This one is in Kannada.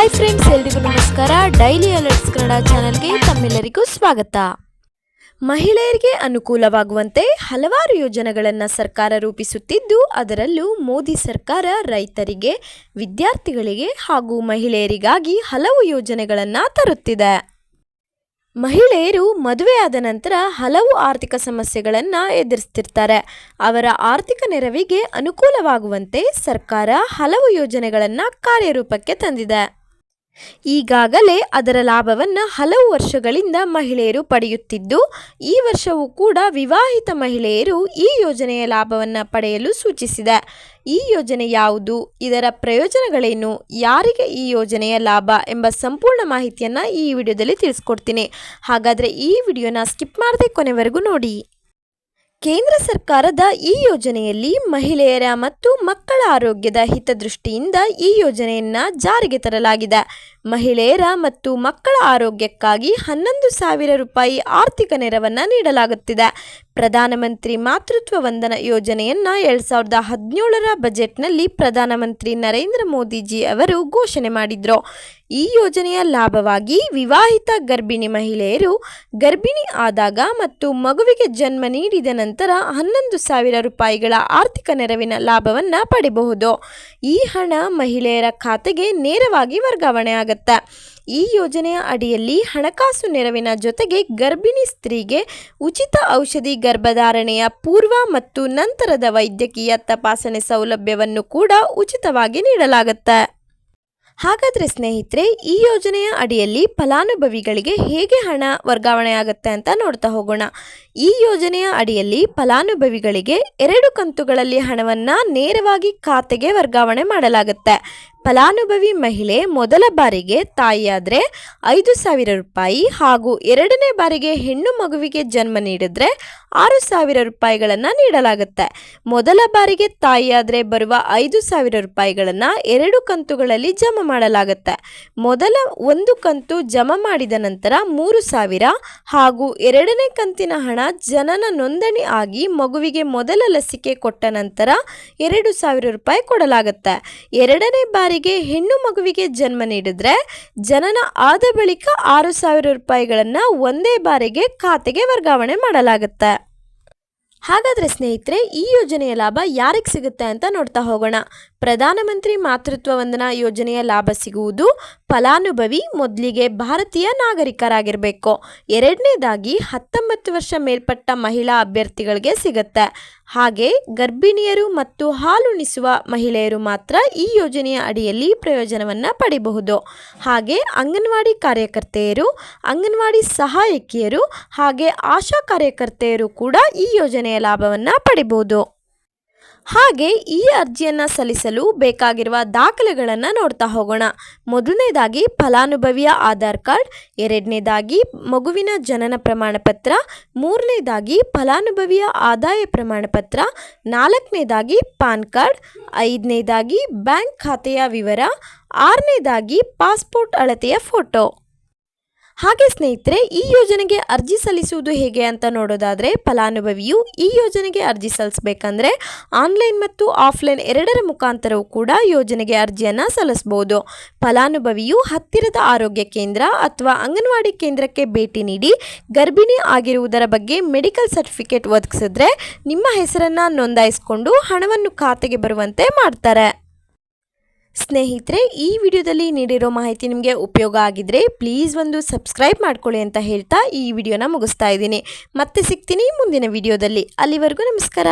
ಹಾಯ್ ಫ್ರೆಂಡ್ಸ್, ಎಲ್ರಿಗೂ ನಮಸ್ಕಾರ. ಡೈಲಿ ಅಲರ್ಟ್ಸ್ ಕನ್ನಡ ಚಾನೆಲ್ಗೆ ತಮ್ಮೆಲ್ಲರಿಗೂ ಸ್ವಾಗತ. ಮಹಿಳೆಯರಿಗೆ ಅನುಕೂಲವಾಗುವಂತೆ ಹಲವಾರು ಯೋಜನೆಗಳನ್ನು ಸರ್ಕಾರ ರೂಪಿಸುತ್ತಿದ್ದು, ಅದರಲ್ಲೂ ಮೋದಿ ಸರ್ಕಾರ ರೈತರಿಗೆ, ವಿದ್ಯಾರ್ಥಿಗಳಿಗೆ ಹಾಗೂ ಮಹಿಳೆಯರಿಗಾಗಿ ಹಲವು ಯೋಜನೆಗಳನ್ನು ತರುತ್ತಿದೆ. ಮಹಿಳೆಯರು ಮದುವೆಯಾದ ನಂತರ ಹಲವು ಆರ್ಥಿಕ ಸಮಸ್ಯೆಗಳನ್ನು ಎದುರಿಸ್ತಿರ್ತಾರೆ. ಅವರ ಆರ್ಥಿಕ ನೆರವಿಗೆ ಅನುಕೂಲವಾಗುವಂತೆ ಸರ್ಕಾರ ಹಲವು ಯೋಜನೆಗಳನ್ನು ಕಾರ್ಯರೂಪಕ್ಕೆ ತಂದಿದೆ. ಈಗಾಗಲೇ ಅದರ ಲಾಭವನ್ನು ಹಲವು ವರ್ಷಗಳಿಂದ ಮಹಿಳೆಯರು ಪಡೆಯುತ್ತಿದ್ದು, ಈ ವರ್ಷವೂ ಕೂಡ ವಿವಾಹಿತ ಮಹಿಳೆಯರು ಈ ಯೋಜನೆಯ ಲಾಭವನ್ನು ಪಡೆಯಲು ಸೂಚಿಸಿದೆ. ಈ ಯೋಜನೆ ಯಾವುದು, ಇದರ ಪ್ರಯೋಜನಗಳೇನು, ಯಾರಿಗೆ ಈ ಯೋಜನೆಯ ಲಾಭ ಎಂಬ ಸಂಪೂರ್ಣ ಮಾಹಿತಿಯನ್ನು ಈ ವಿಡಿಯೋದಲ್ಲಿ ತಿಳಿಸ್ಕೊಡ್ತೀನಿ. ಹಾಗಾದರೆ ಈ ವಿಡಿಯೋನ ಸ್ಕಿಪ್ ಮಾಡದೆ ಕೊನೆವರೆಗೂ ನೋಡಿ. ಕೇಂದ್ರ ಸರ್ಕಾರದ ಈ ಯೋಜನೆಯಲ್ಲಿ ಮಹಿಳೆಯರ ಮತ್ತು ಮಕ್ಕಳ ಆರೋಗ್ಯದ ಹಿತದೃಷ್ಟಿಯಿಂದ ಈ ಯೋಜನೆಯನ್ನು ಜಾರಿಗೆ ತರಲಾಗಿದೆ. ಮಹಿಳೆಯರ ಮತ್ತು ಮಕ್ಕಳ ಆರೋಗ್ಯಕ್ಕಾಗಿ 11,000 ರೂಪಾಯಿ ಆರ್ಥಿಕ ನೆರವನ್ನು ನೀಡಲಾಗುತ್ತಿದೆ. ಪ್ರಧಾನಮಂತ್ರಿ ಮಾತೃತ್ವ ವಂದನ ಯೋಜನೆಯನ್ನು 2017ರ ಬಜೆಟ್ನಲ್ಲಿ ಪ್ರಧಾನಮಂತ್ರಿ ನರೇಂದ್ರ ಮೋದಿಜಿ ಅವರು ಘೋಷಣೆ ಮಾಡಿದರು. ಈ ಯೋಜನೆಯ ಲಾಭವಾಗಿ ವಿವಾಹಿತ ಗರ್ಭಿಣಿ ಮಹಿಳೆಯರು ಗರ್ಭಿಣಿ ಆದಾಗ ಮತ್ತು ಮಗುವಿಗೆ ಜನ್ಮ ನೀಡಿದ ನಂತರ 11,000 ರೂಪಾಯಿಗಳ ಆರ್ಥಿಕ ನೆರವಿನ ಲಾಭವನ್ನು ಪಡೆಯಬಹುದು. ಈ ಹಣ ಮಹಿಳೆಯರ ಖಾತೆಗೆ ನೇರವಾಗಿ ವರ್ಗಾವಣೆ ಆಗುತ್ತೆ. ಈ ಯೋಜನೆಯ ಅಡಿಯಲ್ಲಿ ಹಣಕಾಸು ನೆರವಿನ ಜೊತೆಗೆ ಗರ್ಭಿಣಿ ಸ್ತ್ರೀಗೆ ಉಚಿತ ಔಷಧಿ, ಗರ್ಭಧಾರಣೆಯ ಪೂರ್ವ ಮತ್ತು ನಂತರದ ವೈದ್ಯಕೀಯ ತಪಾಸಣೆ ಸೌಲಭ್ಯವನ್ನು ಕೂಡ ಉಚಿತವಾಗಿ ನೀಡಲಾಗುತ್ತೆ. ಹಾಗಾದರೆ ಸ್ನೇಹಿತರೆ, ಈ ಯೋಜನೆಯ ಅಡಿಯಲ್ಲಿ ಫಲಾನುಭವಿಗಳಿಗೆ ಹೇಗೆ ಹಣ ವರ್ಗಾವಣೆ ಆಗುತ್ತೆ ಅಂತ ನೋಡ್ತಾ ಹೋಗೋಣ. ಈ ಯೋಜನೆಯ ಅಡಿಯಲ್ಲಿ ಫಲಾನುಭವಿಗಳಿಗೆ 2 ಕಂತುಗಳಲ್ಲಿ ಹಣವನ್ನು ನೇರವಾಗಿ ಖಾತೆಗೆ ವರ್ಗಾವಣೆ ಮಾಡಲಾಗುತ್ತೆ. ಫಲಾನುಭವಿ ಮಹಿಳೆ ಮೊದಲ ಬಾರಿಗೆ ತಾಯಿಯಾದರೆ 5,000 ರೂಪಾಯಿ ಹಾಗೂ ಎರಡನೇ ಬಾರಿಗೆ ಹೆಣ್ಣು ಮಗುವಿಗೆ ಜನ್ಮ ನೀಡಿದ್ರೆ 6,000 ರೂಪಾಯಿಗಳನ್ನು ನೀಡಲಾಗುತ್ತೆ. ಮೊದಲ ಬಾರಿಗೆ ತಾಯಿಯಾದರೆ ಬರುವ 5,000 ರೂಪಾಯಿಗಳನ್ನು 2 ಕಂತುಗಳಲ್ಲಿ ಜಮಾ ಮಾಡಲಾಗುತ್ತೆ. ಮೊದಲ 1 ಕಂತು ಜಮಾ ಮಾಡಿದ ನಂತರ 3,000 ಹಾಗೂ ಎರಡನೇ ಕಂತಿನ ಹಣ ಜನನ ನೋಂದಣಿ ಆಗಿ ಮಗುವಿಗೆ ಮೊದಲ ಲಸಿಕೆ ಕೊಟ್ಟ ನಂತರ 2,000 ರೂಪಾಯಿ ಕೊಡಲಾಗುತ್ತೆ. ಎರಡನೇ ಬಾರಿಗೆ ಹೆಣ್ಣು ಮಗುವಿಗೆ ಜನ್ಮ ನೀಡಿದ್ರೆ ಜನನ ಆದ ಬಳಿಕ 6,000 ರೂಪಾಯಿಗಳನ್ನು ಒಂದೇ ಬಾರಿಗೆ ಖಾತೆಗೆ ವರ್ಗಾವಣೆ ಮಾಡಲಾಗುತ್ತೆ. ಹಾಗಾದರೆ ಸ್ನೇಹಿತರೆ, ಈ ಯೋಜನೆಯ ಲಾಭ ಯಾರಿಗೆ ಸಿಗುತ್ತೆ ಅಂತ ನೋಡ್ತಾ ಹೋಗೋಣ. ಪ್ರಧಾನಮಂತ್ರಿ ಮಾತೃತ್ವ ವಂದನಾ ಯೋಜನೆಯ ಲಾಭ ಸಿಗುವುದು ಫಲಾನುಭವಿ ಮೊದಲಿಗೆ ಭಾರತೀಯ ನಾಗರಿಕರಾಗಿರಬೇಕು. ಎರಡನೇದಾಗಿ 19 ವರ್ಷ ಮೇಲ್ಪಟ್ಟ ಮಹಿಳಾ ಅಭ್ಯರ್ಥಿಗಳಿಗೆ ಸಿಗುತ್ತೆ. ಹಾಗೆ ಗರ್ಭಿಣಿಯರು ಮತ್ತು ಹಾಲುಣಿಸುವ ಮಹಿಳೆಯರು ಮಾತ್ರ ಈ ಯೋಜನೆಯ ಅಡಿಯಲ್ಲಿ ಪ್ರಯೋಜನವನ್ನು ಪಡೆಯಬಹುದು. ಹಾಗೆ ಅಂಗನವಾಡಿ ಕಾರ್ಯಕರ್ತೆಯರು, ಅಂಗನವಾಡಿ ಸಹಾಯಕಿಯರು ಹಾಗೆ ಆಶಾ ಕಾರ್ಯಕರ್ತೆಯರು ಕೂಡ ಈ ಯೋಜನೆಯ ಲಾಭವನ್ನು ಪಡೆಯಬಹುದು. ಹಾಗೆ ಈ ಅರ್ಜಿಯನ್ನು ಸಲ್ಲಿಸಲು ಬೇಕಾಗಿರುವ ದಾಖಲೆಗಳನ್ನು ನೋಡ್ತಾ ಹೋಗೋಣ. ಮೊದಲನೇದಾಗಿ ಫಲಾನುಭವಿಯ ಆಧಾರ್ ಕಾರ್ಡ್, ಎರಡನೇದಾಗಿ ಮಗುವಿನ ಜನನ ಪ್ರಮಾಣ ಪತ್ರ, ಮೂರನೇದಾಗಿ ಫಲಾನುಭವಿಯ ಆದಾಯ ಪ್ರಮಾಣ ಪತ್ರ, ನಾಲ್ಕನೇದಾಗಿ ಪಾನ್ ಕಾರ್ಡ್, ಐದನೇದಾಗಿ ಬ್ಯಾಂಕ್ ಖಾತೆಯ ವಿವರ, ಆರನೇದಾಗಿ ಪಾಸ್ಪೋರ್ಟ್ ಅಳತೆಯ ಫೋಟೋ. ಹಾಗೆ ಸ್ನೇಹಿತರೆ, ಈ ಯೋಜನೆಗೆ ಅರ್ಜಿ ಸಲ್ಲಿಸುವುದು ಹೇಗೆ ಅಂತ ನೋಡೋದಾದರೆ, ಫಲಾನುಭವಿಯು ಈ ಯೋಜನೆಗೆ ಅರ್ಜಿ ಸಲ್ಲಿಸಬೇಕಂದ್ರೆ ಆನ್ಲೈನ್ ಮತ್ತು ಆಫ್ಲೈನ್ ಎರಡರ ಮುಖಾಂತರವೂ ಕೂಡ ಯೋಜನೆಗೆ ಅರ್ಜಿಯನ್ನು ಸಲ್ಲಿಸಬಹುದು. ಫಲಾನುಭವಿಯು ಹತ್ತಿರದ ಆರೋಗ್ಯ ಕೇಂದ್ರ ಅಥವಾ ಅಂಗನವಾಡಿ ಕೇಂದ್ರಕ್ಕೆ ಭೇಟಿ ನೀಡಿ ಗರ್ಭಿಣಿ ಆಗಿರುವುದರ ಬಗ್ಗೆ ಮೆಡಿಕಲ್ ಸರ್ಟಿಫಿಕೇಟ್ ಒದಗಿಸಿದ್ರೆ ನಿಮ್ಮ ಹೆಸರನ್ನು ನೋಂದಾಯಿಸಿಕೊಂಡು ಹಣವನ್ನು ಖಾತೆಗೆ ಬರುವಂತೆ ಮಾಡ್ತಾರೆ. ಸ್ನೇಹಿತರೆ, ಈ ವಿಡಿಯೋದಲ್ಲಿ ನೀಡಿರೋ ಮಾಹಿತಿ ನಿಮಗೆ ಉಪಯೋಗ ಆಗಿದ್ರೆ ಪ್ಲೀಸ್ ಒಂದು ಸಬ್ಸ್ಕ್ರೈಬ್ ಮಾಡ್ಕೊಳ್ಳಿ ಅಂತ ಹೇಳ್ತಾ ಈ ವಿಡಿಯೋನ ಮುಗಿಸ್ತಾ ಇದ್ದೀನಿ. ಮತ್ತೆ ಸಿಗ್ತೀನಿ ಮುಂದಿನ ವಿಡಿಯೋದಲ್ಲಿ. ಅಲ್ಲಿವರೆಗೂ ನಮಸ್ಕಾರ.